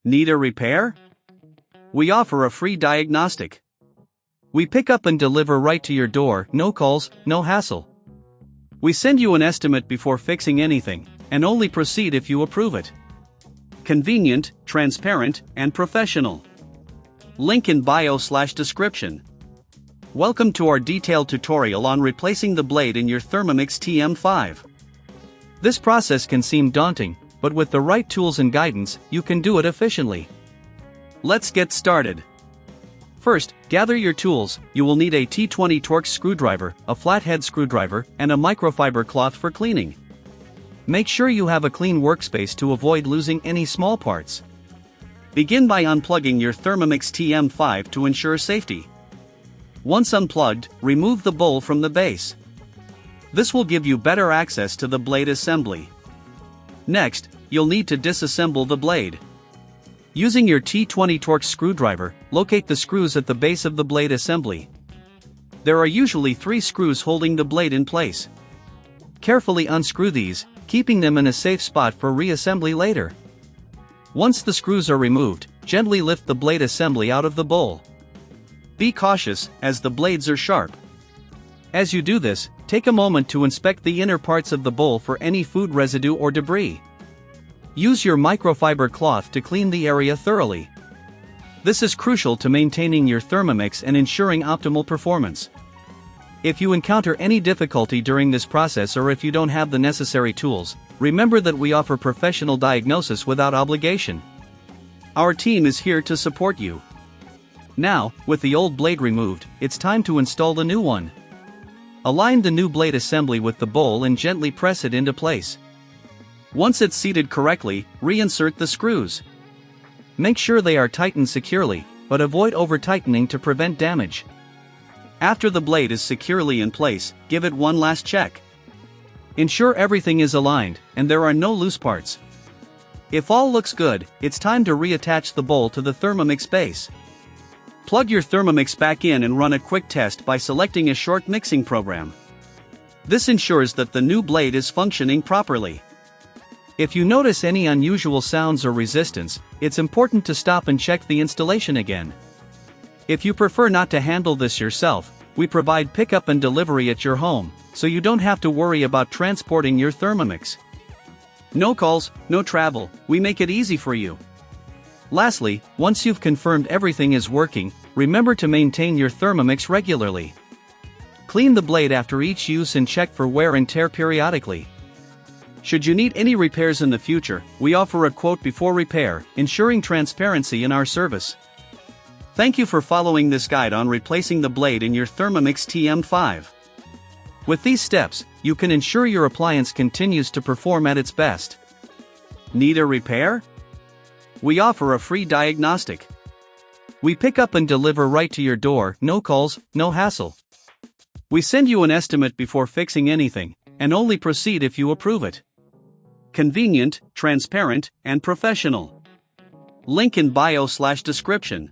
Need a repair? We offer a free diagnostic. We pick up and deliver right to your door, no calls, no hassle. We send you an estimate before fixing anything, and only proceed if you approve it. Convenient, transparent, and professional. Link in bio/description. Welcome to our detailed tutorial on replacing the blade in your Thermomix TM5. This process can seem daunting, but with the right tools and guidance, you can do it efficiently. Let's get started. First, gather your tools. You will need a T20 Torx screwdriver, a flathead screwdriver, and a microfiber cloth for cleaning. Make sure you have a clean workspace to avoid losing any small parts. Begin by unplugging your Thermomix TM5 to ensure safety. Once unplugged, remove the bowl from the base. This will give you better access to the blade assembly. Next, you'll need to disassemble the blade. Using your T20 Torx screwdriver, locate the screws at the base of the blade assembly. There are usually 3 screws holding the blade in place. Carefully unscrew these, keeping them in a safe spot for reassembly later. Once the screws are removed, gently lift the blade assembly out of the bowl. Be cautious, as the blades are sharp. As you do this, take a moment to inspect the inner parts of the bowl for any food residue or debris. Use your microfiber cloth to clean the area thoroughly. This is crucial to maintaining your Thermomix and ensuring optimal performance. If you encounter any difficulty during this process or if you don't have the necessary tools, remember that we offer professional diagnosis without obligation. Our team is here to support you. Now, with the old blade removed, it's time to install the new one. Align the new blade assembly with the bowl and gently press it into place. Once it's seated correctly, reinsert the screws. Make sure they are tightened securely, but avoid over-tightening to prevent damage. After the blade is securely in place, give it one last check. Ensure everything is aligned, and there are no loose parts. If all looks good, it's time to reattach the bowl to the Thermomix base. Plug your Thermomix back in and run a quick test by selecting a short mixing program. This ensures that the new blade is functioning properly. If you notice any unusual sounds or resistance, it's important to stop and check the installation again. If you prefer not to handle this yourself, we provide pickup and delivery at your home, so you don't have to worry about transporting your Thermomix. No calls, no travel, we make it easy for you. Lastly, once you've confirmed everything is working, remember to maintain your Thermomix regularly. Clean the blade after each use and check for wear and tear periodically. Should you need any repairs in the future, we offer a quote before repair, ensuring transparency in our service. Thank you for following this guide on replacing the blade in your Thermomix TM5. With these steps, you can ensure your appliance continues to perform at its best. Need a repair? We offer a free diagnostic. We pick up and deliver right to your door, no calls, no hassle. We send you an estimate before fixing anything, and only proceed if you approve it. Convenient, transparent, and professional. Link in bio/description.